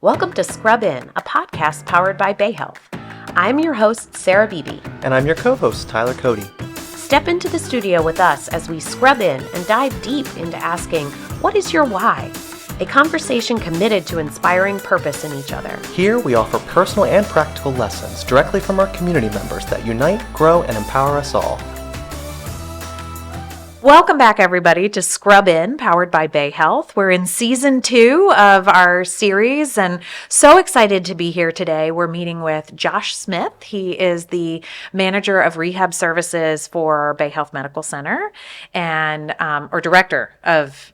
Welcome to Scrub In, a podcast powered by Bayhealth. I'm your host, Sarah Beebe. And I'm your co-host, Tyler Cody. Step into the studio with us as we scrub in and dive deep into asking, what is your why? A conversation committed to inspiring purpose in each other. Here we offer personal and practical lessons directly from our community members that unite, grow, and empower us all. Welcome back, everybody, to Scrub In, powered by Bayhealth. We're in season 2 of our series and so excited to be here today. We're meeting with Josh Smith. He is the Manager of Rehab Services for Bayhealth Medical Center and, or Director of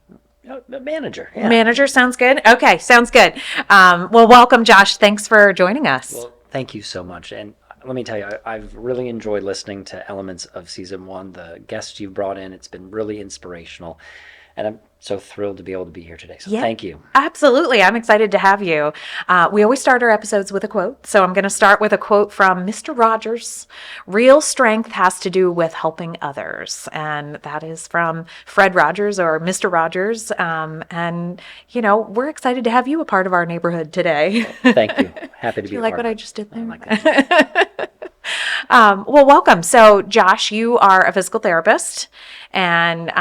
Manager. Yeah. Manager sounds good. Okay, sounds good. Well, welcome, Josh. Thanks for joining us. Well, thank you so much. And let me tell you, I've really enjoyed listening to elements of season 1. The guests you've brought in, it's been really inspirational. And I'm so thrilled to be able to be here today. So thank you. Absolutely. I'm excited to have you. We always start our episodes with a quote. So I'm going to start with a quote from Mr. Rogers. Real strength has to do with helping others. And that is from Fred Rogers or Mr. Rogers. And, you know, we're excited to have you a part of our neighborhood today. Thank you. Happy to be You a like part what of I it. just did there? I like that. Well, welcome. So, Josh, you are a physical therapist and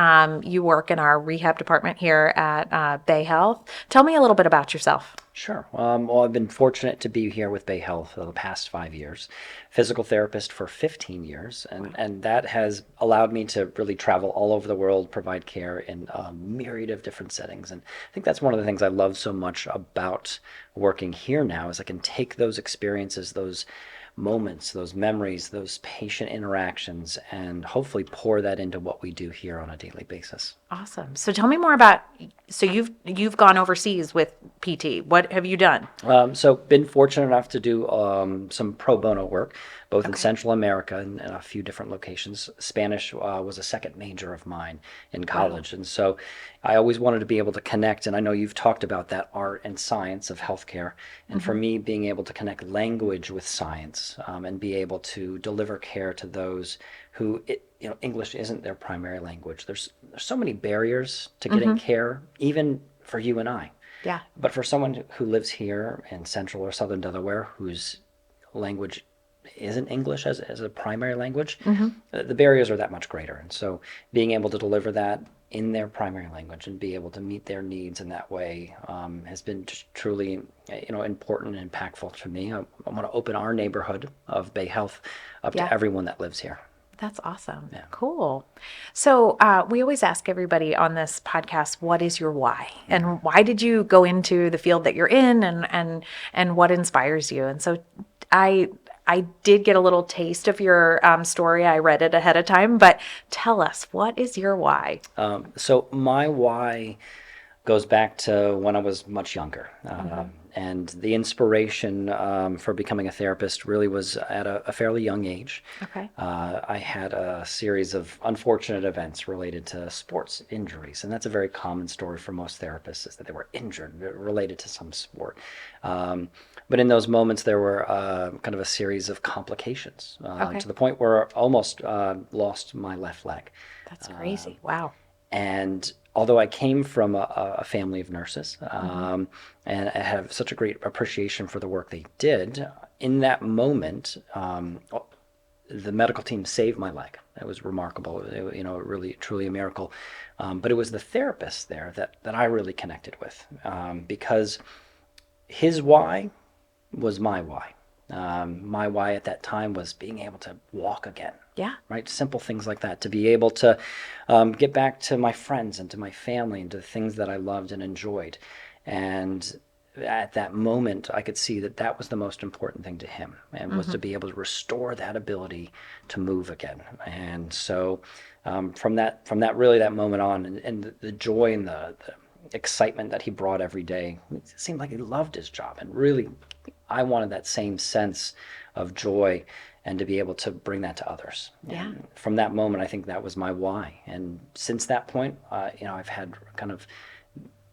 you work in our rehab department here at Bayhealth. Tell me a little bit about yourself. Sure. Well, I've been fortunate to be here with Bayhealth for the past 5 years, physical therapist for 15 years, and that has allowed me to really travel all over the world, provide care in a myriad of different settings. And I think that's one of the things I love so much about working here now is I can take those experiences, those moments, those memories, those patient interactions, and hopefully pour that into what we do here on a daily basis. Awesome. So tell me more about, so you've gone overseas with PT. What have you done? So been fortunate enough to do some pro bono work, both in Central America and a few different locations. Spanish was a second major of mine in college. And so I always wanted to be able to connect, and I know you've talked about that art and science of healthcare. And for me, being able to connect language with science and be able to deliver care to those who, English isn't their primary language. There's so many barriers to getting care, even for you and I. Yeah. But for someone who lives here in Central or Southern Delaware, whose language isn't English as a primary language, the barriers are that much greater. And so being able to deliver that in their primary language and be able to meet their needs in that way has been just truly, important and impactful to me. I want to open our neighborhood of Bayhealth up to everyone that lives here. That's awesome. Yeah. Cool. So we always ask everybody on this podcast, what is your why? And why did you go into the field that you're in and what inspires you? And so I did get a little taste of your story. I read it ahead of time, but tell us, what is your why? So my why goes back to when I was much younger. And the inspiration for becoming a therapist really was at a fairly young age. Okay. I had a series of unfortunate events related to sports injuries, and that's a very common story for most therapists, is that they were injured related to some sport. But in those moments, there were kind of a series of complications to the point where I almost lost my left leg. That's crazy. Wow. And although I came from a family of nurses and I have such a great appreciation for the work they did, in that moment, the medical team saved my leg. It was remarkable, really, truly a miracle. But it was the therapist there that I really connected with because his why was my why. My why at that time was being able to walk again. Yeah. Right? Simple things like that. To be able to get back to my friends and to my family and to the things that I loved and enjoyed. And at that moment, I could see that was the most important thing to him, and was to be able to restore that ability to move again. And so from that moment on, and the joy and the excitement that he brought every day, it seemed like he loved his job. And really, I wanted that same sense of joy and to be able to bring that to others. Yeah. And from that moment, I think that was my why. And since that point, I've had kind of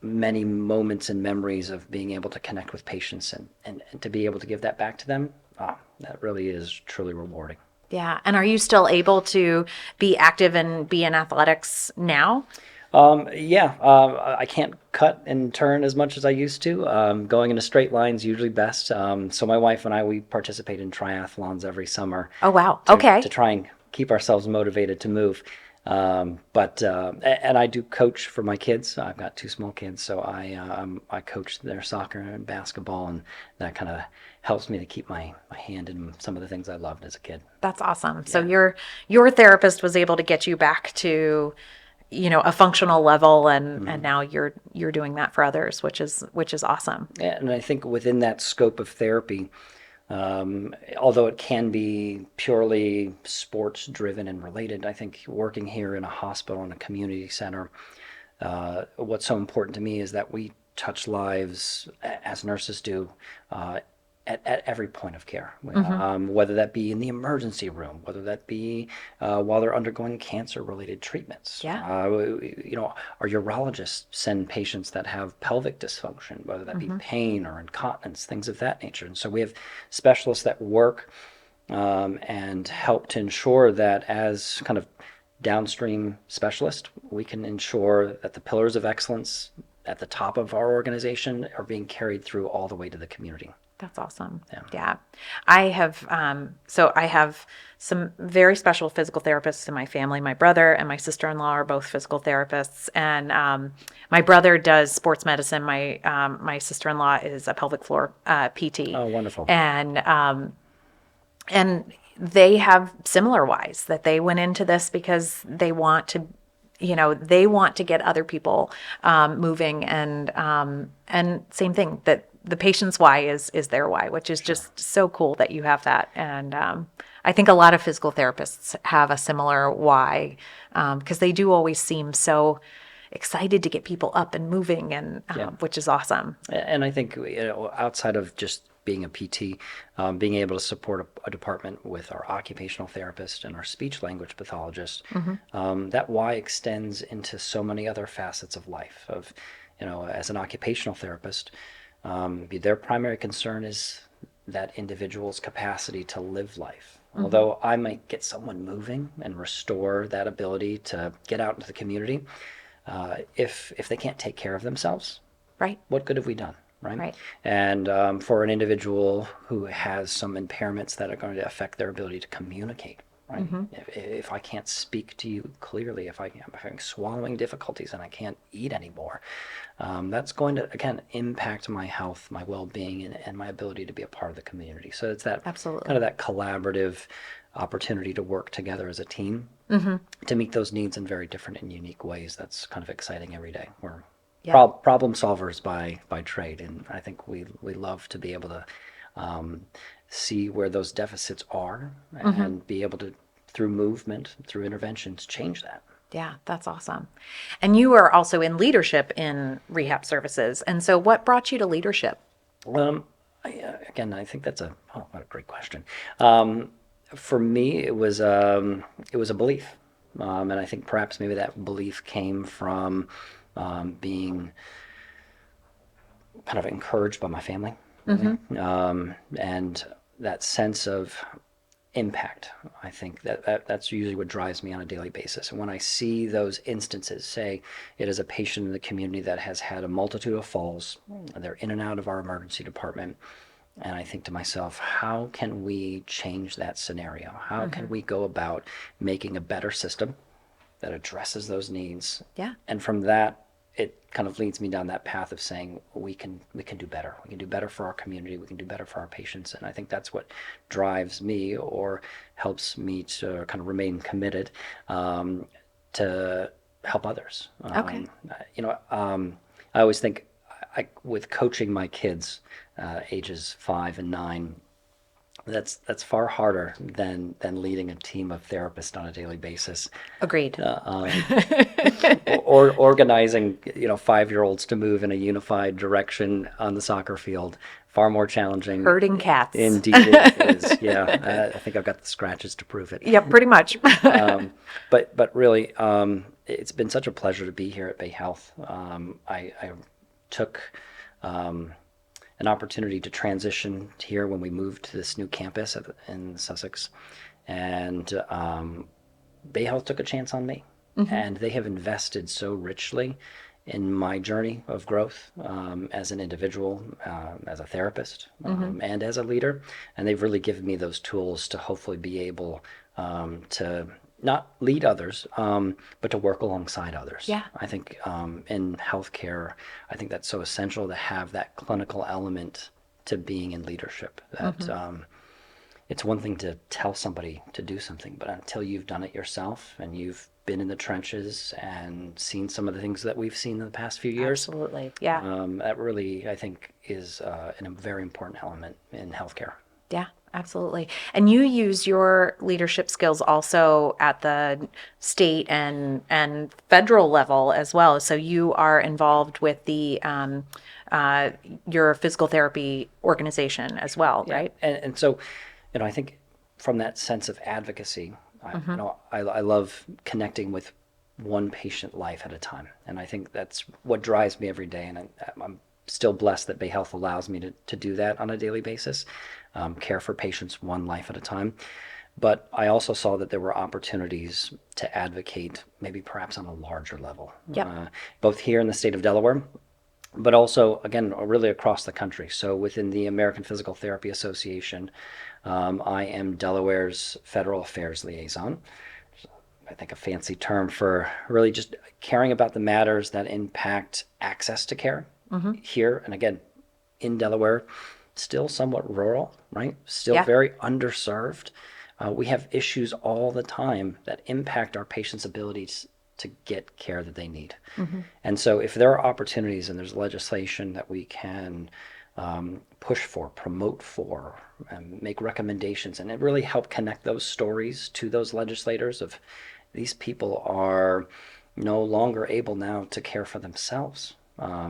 many moments and memories of being able to connect with patients and to be able to give that back to them. That really is truly rewarding. Yeah. And are you still able to be active and be in athletics now? Yeah, I can't cut and turn as much as I used to. Going in a straight line is usually best. So my wife and I, we participate in triathlons every summer Oh, wow. to Okay. try and keep ourselves motivated to move. And I do coach for my kids. I've got two small kids, so I coach their soccer and basketball, and that kind of helps me to keep my hand in some of the things I loved as a kid. That's awesome. So Yeah. your therapist was able to get you back to, a functional level, and now you're doing that for others, which is awesome. And I think within that scope of therapy, although it can be purely sports driven and related, I think working here in a hospital and a community center, what's so important to me is that we touch lives as nurses do. At every point of care, whether that be in the emergency room, whether that be while they're undergoing cancer-related treatments. Yeah. Our urologists send patients that have pelvic dysfunction, whether that be pain or incontinence, things of that nature. And so we have specialists that work and help to ensure that as kind of downstream specialist, we can ensure that the pillars of excellence at the top of our organization are being carried through all the way to the community. That's awesome. Yeah. Yeah. I have some very special physical therapists in my family. My brother and my sister-in-law are both physical therapists, and my brother does sports medicine. My sister-in-law is a pelvic floor PT. Oh, wonderful. And they have similar whys that they went into this because they want to, they want to get other people moving, and same thing, that the patient's why is their why, which is just so cool that you have that. And I think a lot of physical therapists have a similar why, because they do always seem so excited to get people up and moving, and which is awesome. And I think, outside of just being a PT, being able to support a department with our occupational therapist and our speech language pathologist, that why extends into so many other facets of life. As an occupational therapist, their primary concern is that individual's capacity to live life. Although I might get someone moving and restore that ability to get out into the community, if they can't take care of themselves, Right. what good have we done, right? Right. And for an individual who has some impairments that are going to affect their ability to communicate, right? If I can't speak to you clearly, if I'm having swallowing difficulties and I can't eat anymore, that's going to, again, impact my health, my well-being, and my ability to be a part of the community. So it's that Absolutely. kind of that collaborative opportunity to work together as a team to meet those needs in very different and unique ways. That's kind of exciting every day. We're problem solvers by trade, and I think we love to be able to see where those deficits are and be able to, through movement, through interventions, change that. Yeah, that's awesome. And you are also in leadership in rehab services. And so what brought you to leadership? Again, I think that's what a great question. For me, it was a belief, and I think perhaps maybe that belief came from being kind of encouraged by my family, really. And that sense of impact. I think that's usually what drives me on a daily basis. And when I see those instances, say it is a patient in the community that has had a multitude of falls, they're in and out of our emergency department, and I think to myself, how can we change that scenario? How can we go about making a better system that addresses those needs? Yeah. And from that, it kind of leads me down that path of saying we can do better. We can do better for our community. We can do better for our patients. And I think that's what drives me, or helps me to kind of remain committed to help others. Okay. I always think, with coaching my kids, ages 5 and 9, that's far harder than leading a team of therapists on a daily basis. Agreed. Or organizing 5-year-olds to move in a unified direction on the soccer field, far more challenging. Herding cats. Indeed it is. Yeah, I think I've got the scratches to prove it. Yep, pretty much. But really, it's been such a pleasure to be here at Bayhealth. I took an opportunity to transition here when we moved to this new campus in Sussex, and Bayhealth took a chance on me. And they have invested so richly in my journey of growth as an individual, as a therapist, and as a leader. And they've really given me those tools to hopefully be able to not lead others, but to work alongside others. Yeah. I think in healthcare, I think that's so essential to have that clinical element to being in leadership. That it's one thing to tell somebody to do something, but until you've done it yourself and you've been in the trenches and seen some of the things that we've seen in the past few years, Absolutely. Yeah. that really, I think, is a very important element in healthcare. Yeah, absolutely. And you use your leadership skills also at the state and federal level as well. So you are involved with the your physical therapy organization as well, right? And so, I think from that sense of advocacy, I love connecting with one patient life at a time. And I think that's what drives me every day. And I'm still blessed that Bayhealth allows me to do that on a daily basis, care for patients one life at a time. But I also saw that there were opportunities to advocate, maybe perhaps on a larger level, Yep. both here in the state of Delaware, but also, again, really across the country. So within the American Physical Therapy Association, I am Delaware's Federal Affairs Liaison. I think a fancy term for really just caring about the matters that impact access to care here. And again, in Delaware, still somewhat rural, right? Still Yeah. very underserved. We have issues all the time that impact our patients' abilities to get care that they need. And so if there are opportunities and there's legislation that we can push for, promote for, and make recommendations, and it really help connect those stories to those legislators of these people are no longer able now to care for themselves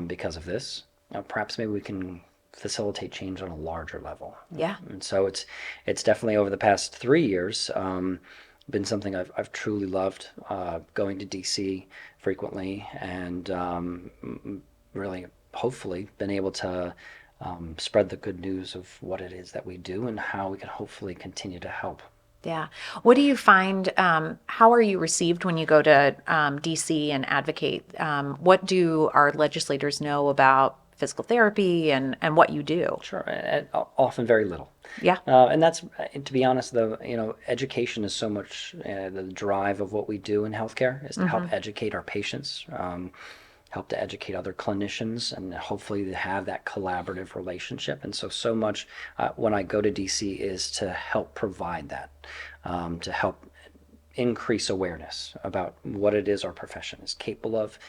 because of this. Perhaps maybe we can facilitate change on a larger level. Yeah. And so it's definitely over the past 3 years been something I've truly loved, going to DC frequently and really hopefully been able to spread the good news of what it is that we do and how we can hopefully continue to help. Yeah. What do you find? How are you received when you go to DC and advocate? What do our legislators know about physical therapy and what you do? Sure, and often very little. Yeah. And that's, to be honest, though, education is so much the drive of what we do in healthcare is to help educate our patients, help to educate other clinicians, and hopefully to have that collaborative relationship. And so much when I go to DC is to help provide that, to help increase awareness about what it is our profession is capable of,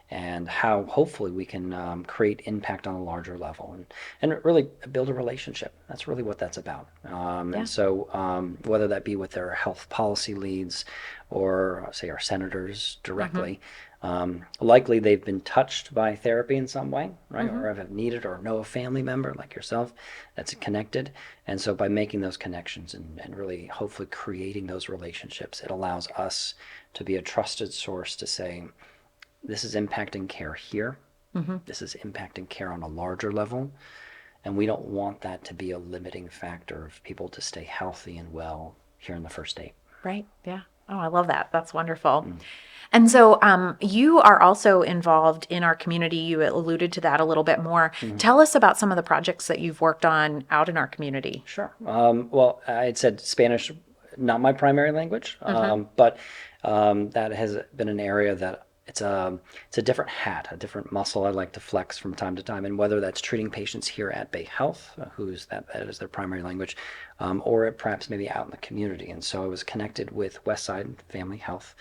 and how hopefully we can create impact on a larger level and really build a relationship. That's really what that's about. Yeah. And so whether that be with their health policy leads or say our senators directly, likely they've been touched by therapy in some way, right? Or have needed or know a family member like yourself that's connected. And so by making those connections and really hopefully creating those relationships, it allows us to be a trusted source to say, this is impacting care here. This is impacting care on a larger level. And we don't want that to be a limiting factor of people to stay healthy and well here in the first state. Right. Yeah. Oh, I love that. That's wonderful. And so you are also involved in our community. You alluded to that a little bit more. Tell us about some of the projects that you've worked on out in our community. Sure. Well, I had said Spanish, not my primary language, but that has been an area that it's a different hat, a different muscle I like to flex from time to time, and whether that's treating patients here at Bayhealth, that is their primary language, or perhaps maybe out in the community. And so I was connected with Westside Family Health,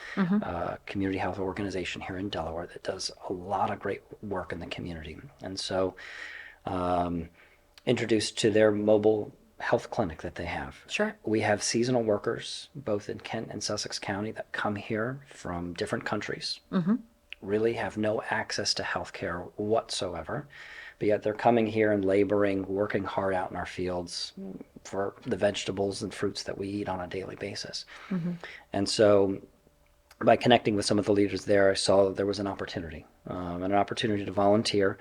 community health organization here in Delaware that does a lot of great work in the community. And so introduced to their mobile health clinic that they have. Sure. We have seasonal workers, both in Kent and Sussex County, that come here from different countries, really have no access to health care whatsoever, but yet they're coming here and laboring, working hard out in our fields for the vegetables and fruits that we eat on a daily basis. And so by connecting with some of the leaders there, I saw that there was an opportunity, to volunteer,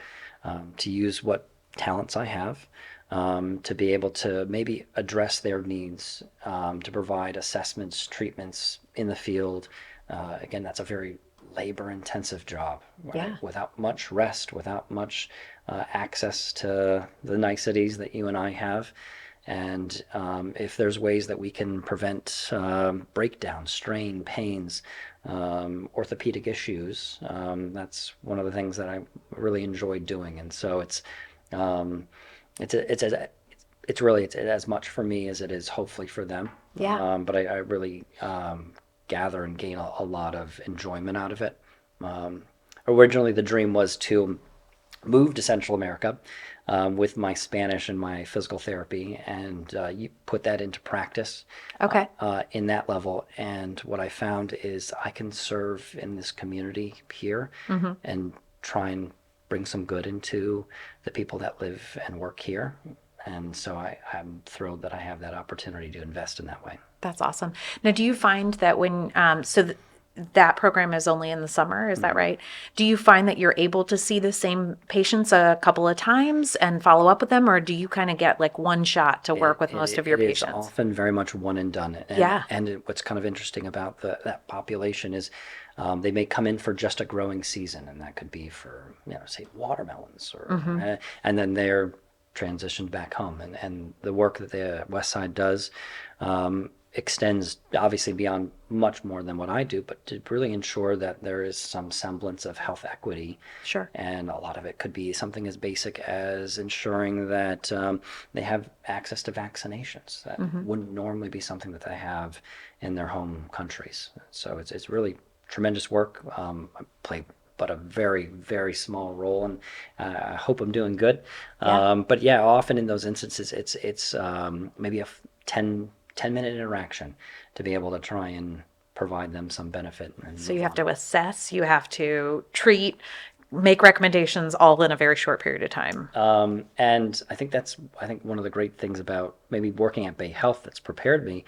to use what talents I have, to be able to maybe address their needs, to provide assessments, treatments in the field, again, that's a very labor-intensive job, right? Yeah. Without much rest, without much access to the niceties that you and I have. And if there's ways that we can prevent breakdown, strain, pains, orthopedic issues, that's one of the things that I really enjoy doing. And so um, it's as much for me as it is hopefully for them. Yeah. But I really gather and gain a lot of enjoyment out of it. Originally, the dream was to move to Central America with my Spanish and my physical therapy, and you put that into practice Okay. in that level. And what I found is I can serve in this community here and try and bring some good into the people that live and work here. And so I'm thrilled that I have that opportunity to invest in that way. That's awesome. Now, do you find that when, that program is only in the summer, is that right? Do you find that you're able to see the same patients a couple of times and follow up with them, or do you kind of get like one shot to work with most of your It is patients? often very much one and done. And, Yeah. what's kind of interesting about that population is they may come in for just a growing season, and that could be for, say, watermelons, or and then they're transitioned back home. And the work that the West Side does extends obviously beyond much more than what I do, but to really ensure that there is some semblance of health equity. Sure. And a lot of it could be something as basic as ensuring that they have access to vaccinations. That wouldn't normally be something that they have in their home countries. So it's really tremendous work. I play but a very, very small role, and I hope I'm doing good. Yeah. But yeah, often in those instances, it's maybe a 10-minute interaction to be able to try and provide them some benefit. And So you have to assess, you have to treat, make recommendations all in a very short period of time. And I think one of the great things about maybe working at Bayhealth that's prepared me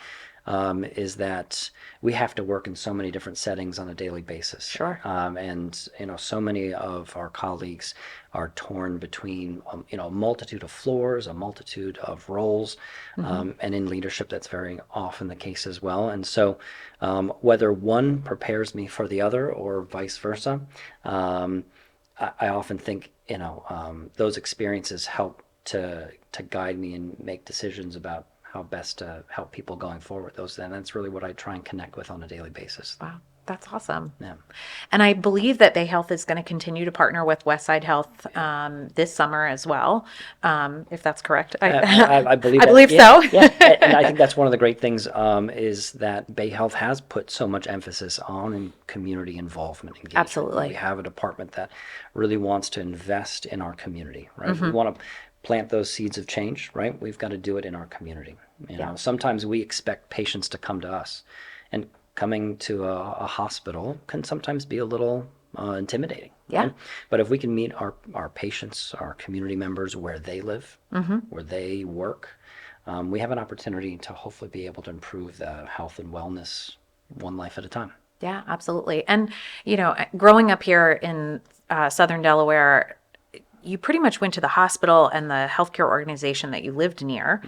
is that we have to work in so many different settings on a daily basis. Sure. And so many of our colleagues are torn between a multitude of floors, a multitude of roles, and in leadership that's very often the case as well. And so whether one prepares me for the other or vice versa, I often think those experiences help to guide me and make decisions about how best to help people going forward. And that's really what I try and connect with on a daily basis. Wow, that's awesome. Yeah. And I believe that Bayhealth is going to continue to partner with Westside Health this summer as well, if that's correct. I believe I that, believe yeah, so. yeah. And I think that's one of the great things is that Bayhealth has put so much emphasis on community involvement engagement. Absolutely. We have a department that really wants to invest in our community, right? We want to plant those seeds of change, right? We've got to do it in our community. Sometimes we expect patients to come to us, and coming to a hospital can sometimes be a little intimidating. Yeah. Right? But if we can meet our patients, our community members where they live, where they work, we have an opportunity to hopefully be able to improve the health and wellness one life at a time. Yeah, absolutely. And, growing up here in Southern Delaware, you pretty much went to the hospital and the healthcare organization that you lived near.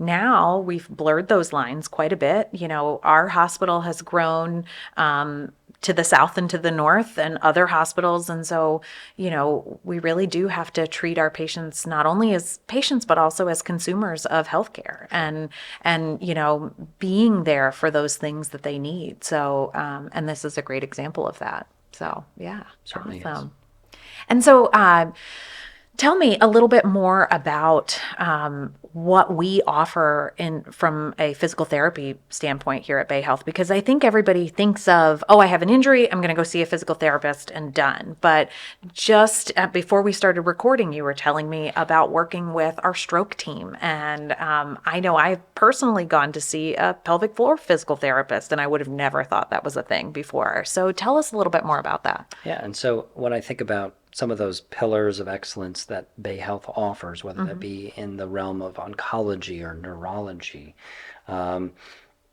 Now we've blurred those lines quite a bit. Our hospital has grown to the south and to the north and other hospitals. And so, we really do have to treat our patients not only as patients, but also as consumers of healthcare and being there for those things that they need. So, and this is a great example of that. So, yeah, Certainly awesome. And so, tell me a little bit more about what we offer from a physical therapy standpoint here at Bayhealth, because I think everybody thinks of, I have an injury, I'm going to go see a physical therapist and done. But just before we started recording, you were telling me about working with our stroke team. And I know I've personally gone to see a pelvic floor physical therapist, and I would have never thought that was a thing before. So tell us a little bit more about that. Yeah, and so when I think about some of those pillars of excellence that Bayhealth offers, whether that be in the realm of oncology or neurology,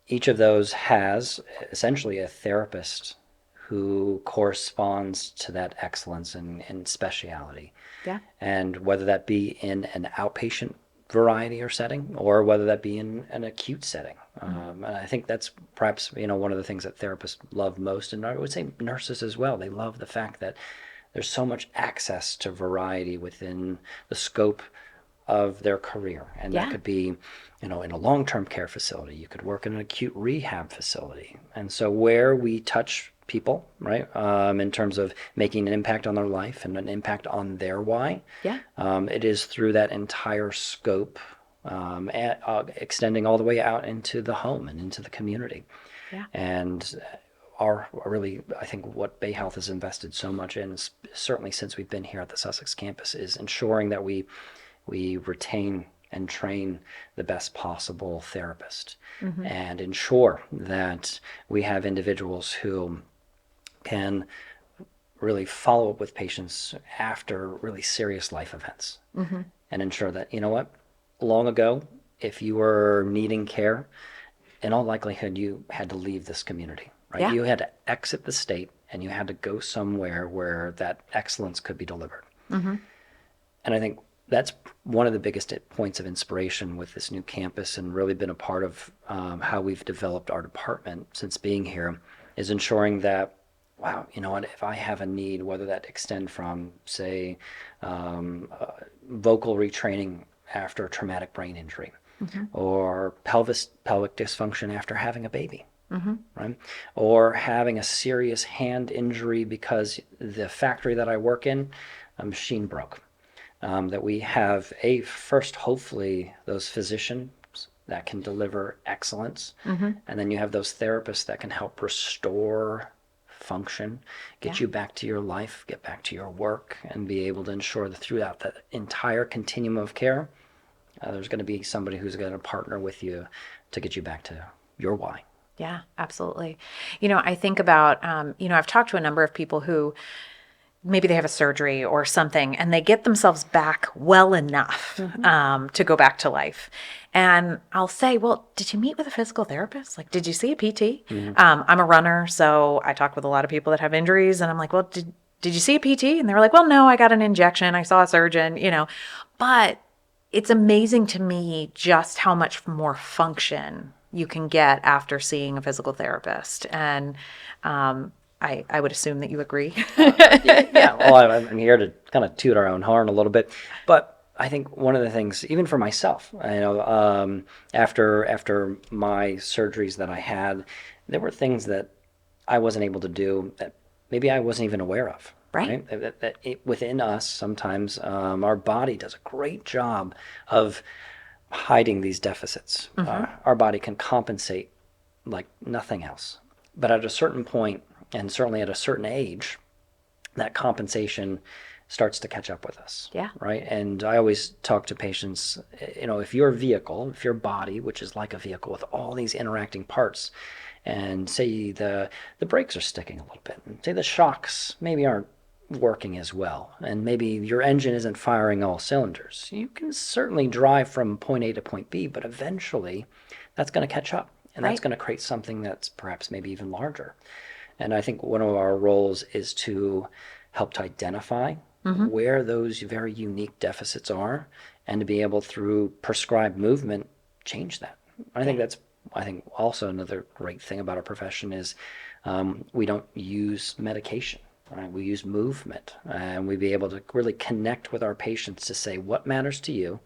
each of those has essentially a therapist who corresponds to that excellence and speciality. Yeah. And whether that be in an outpatient variety or setting, or whether that be in an acute setting. And I think that's perhaps, one of the things that therapists love most, and I would say nurses as well. They love the fact that there's so much access to variety within the scope of their career. And that could be, in a long-term care facility. You could work in an acute rehab facility. And so where we touch people, right, in terms of making an impact on their life and an impact on their why, it is through that entire scope, extending all the way out into the home and into the community. And I think what Bayhealth has invested so much in, certainly since we've been here at the Sussex campus, is ensuring that we retain and train the best possible therapist, and ensure that we have individuals who can really follow up with patients after really serious life events, and ensure that, long ago, if you were needing care, in all likelihood, you had to leave this community. Right? You had to exit the state, and you had to go somewhere where that excellence could be delivered. And I think that's one of the biggest points of inspiration with this new campus, and really been a part of how we've developed our department since being here, is ensuring that, wow, if I have a need, whether that extend from, say, vocal retraining after a traumatic brain injury, or pelvic dysfunction after having a baby, right? Or having a serious hand injury because the factory that I work in, a machine broke. That we have first, hopefully, those physicians that can deliver excellence, and then you have those therapists that can help restore function, get you back to your life, get back to your work, and be able to ensure that throughout that entire continuum of care, there's going to be somebody who's going to partner with you to get you back to your why. Yeah, absolutely. I think about, I've talked to a number of people who maybe they have a surgery or something, and they get themselves back well enough to go back to life. And I'll say, well, did you meet with a physical therapist? Like, did you see a PT? I'm a runner, so I talk with a lot of people that have injuries, and I'm like, well, did you see a PT? And they were like, well, no, I got an injection. I saw a surgeon, But it's amazing to me just how much more function you can get after seeing a physical therapist. And I would assume that you agree. Well, I'm here to kind of toot our own horn a little bit, but I think one of the things, even for myself, after my surgeries that I had, there were things that I wasn't able to do that maybe I wasn't even aware of. Right? That within us, sometimes our body does a great job of hiding these deficits. Our body can compensate like nothing else. But at a certain point, and certainly at a certain age, that compensation starts to catch up with us. Right? And I always talk to patients, if your vehicle, if your body, which is like a vehicle with all these interacting parts, and say the brakes are sticking a little bit, and say the shocks maybe aren't working as well, and maybe your engine isn't firing all cylinders, you can certainly drive from point A to point B, but eventually that's going to catch up, and that's going to create something that's perhaps maybe even larger. And I think one of our roles is to help to identify where those very unique deficits are, and to be able, through prescribed movement, change that. I think also another great thing about our profession is we don't use medication. Right? We use movement, and we be able to really connect with our patients to say what matters to you.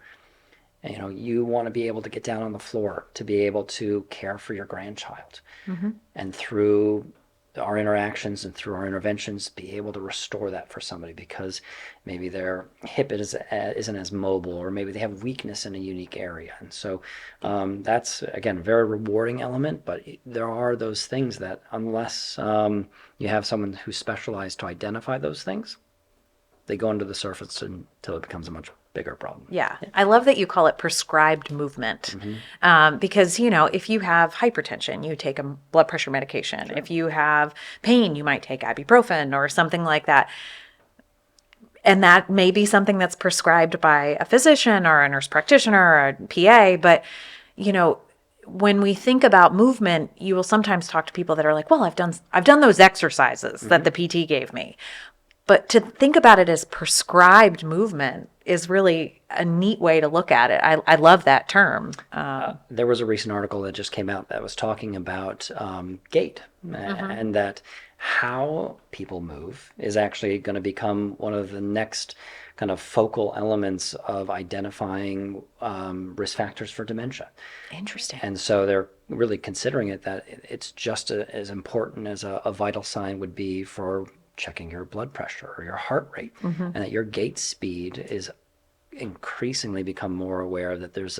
And, you want to be able to get down on the floor to be able to care for your grandchild, and through our interactions and through our interventions, be able to restore that for somebody because maybe their hip isn't as mobile, or maybe they have weakness in a unique area. And so that's, again, a very rewarding element, but there are those things that unless you have someone who's specialized to identify those things, they go under the surface until it becomes a much bigger problem. Yeah. I love that you call it prescribed movement, because, if you have hypertension, you take a blood pressure medication. Sure. If you have pain, you might take ibuprofen or something like that. And that may be something that's prescribed by a physician or a nurse practitioner or a PA. But, when we think about movement, you will sometimes talk to people that are like, well, I've done those exercises that the PT gave me. But to think about it as prescribed movement is really a neat way to look at it. I love that term. There was a recent article that just came out that was talking about gait, and that how people move is actually going to become one of the next kind of focal elements of identifying risk factors for dementia. Interesting. And so they're really considering it that it's just as important as a vital sign would be for checking your blood pressure or your heart rate, and that your gait speed is increasingly become more aware that there's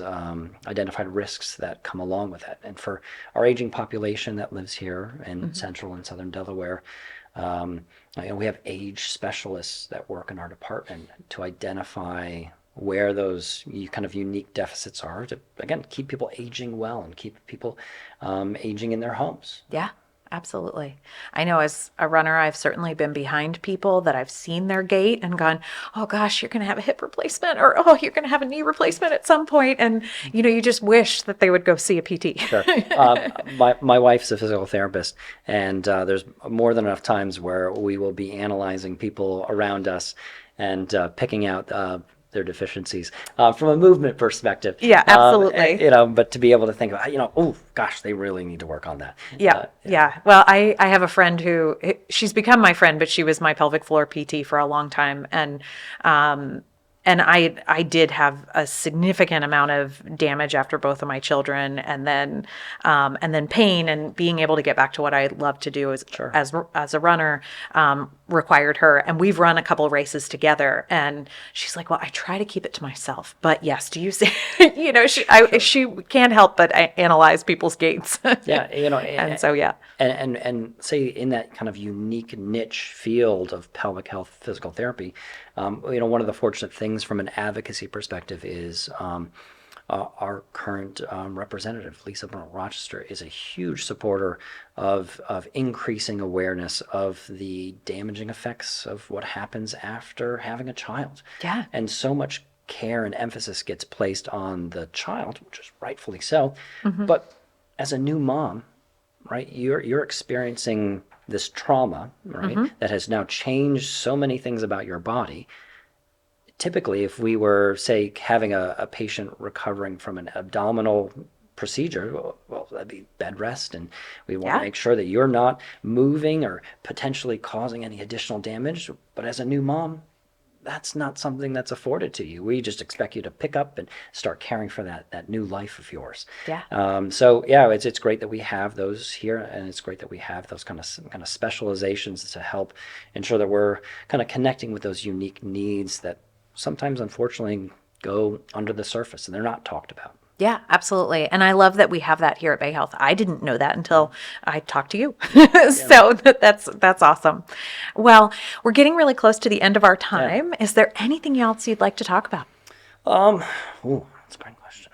identified risks that come along with that. And for our aging population that lives here in central and southern Delaware, we have age specialists that work in our department to identify where those kind of unique deficits are to, again, keep people aging well and keep people aging in their homes. Yeah, absolutely. I know as a runner, I've certainly been behind people that I've seen their gait and gone, oh gosh, you're going to have a hip replacement, or oh, you're going to have a knee replacement at some point. And, you just wish that they would go see a PT. Sure. My wife's a physical therapist, and there's more than enough times where we will be analyzing people around us and picking out their deficiencies from a movement perspective. Yeah, absolutely. But to be able to think about, oh gosh, they really need to work on that. Yeah. Well, I have a friend who, she's become my friend, but she was my pelvic floor PT for a long time. And I did have a significant amount of damage after both of my children, and then pain, and being able to get back to what I love to do as a runner required her. And we've run a couple races together, and she's like, well, I try to keep it to myself, but yes, do you see, she can't help but analyze people's gaits. Yeah. And so, yeah. And say in that kind of unique niche field of pelvic health physical therapy, one of the fortunate things from an advocacy perspective is our current representative, Lisa Rochester, is a huge supporter of increasing awareness of the damaging effects of what happens after having a child. Yeah. And so much care and emphasis gets placed on the child, which is rightfully so. But as a new mom, right, you're experiencing this trauma, right, that has now changed so many things about your body. Typically, if we were, say, having a patient recovering from an abdominal procedure, well, that'd be bed rest, and we want to make sure that you're not moving or potentially causing any additional damage. But as a new mom, that's not something that's afforded to you. We just expect you to pick up and start caring for that new life of yours. Yeah. It's great that we have those here, and it's great that we have those kind of specializations to help ensure that we're kind of connecting with those unique needs that sometimes, unfortunately, go under the surface and they're not talked about. Yeah, absolutely. And I love that we have that here at Bayhealth. I didn't know that until I talked to you. So that's awesome. Well, we're getting really close to the end of our time. Is there anything else you'd like to talk about? That's a great question.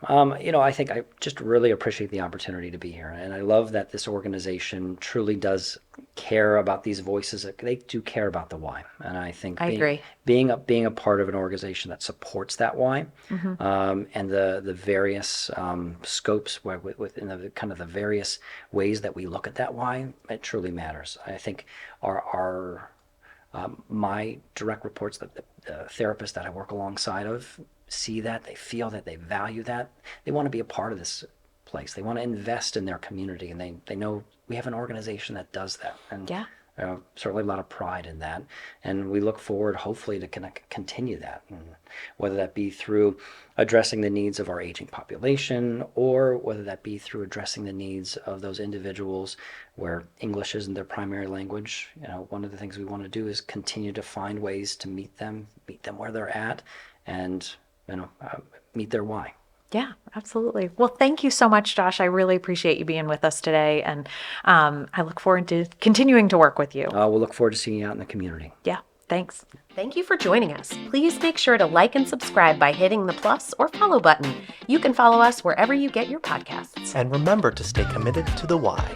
I think I just really appreciate the opportunity to be here. And I love that this organization truly does care about these voices. They do care about the why. And I think I agree. Being a part of an organization that supports that why, and the various scopes within the kind of the various ways that we look at that why, it truly matters. I think my direct reports, the therapists that I work alongside of, see that, they feel that, they value that, they want to be a part of this place, they want to invest in their community, and they know we have an organization that does that, and certainly a lot of pride in that, and we look forward hopefully to continue that, and whether that be through addressing the needs of our aging population, or whether that be through addressing the needs of those individuals where English isn't their primary language. One of the things we want to do is continue to find ways to meet them where they're at, and meet their why. Yeah, absolutely. Well, thank you so much, Josh. I really appreciate you being with us today, and I look forward to continuing to work with you. We'll look forward to seeing you out in the community. Yeah, thanks. Thank you for joining us. Please make sure to like and subscribe by hitting the plus or follow button. You can follow us wherever you get your podcasts. And remember to stay committed to the why.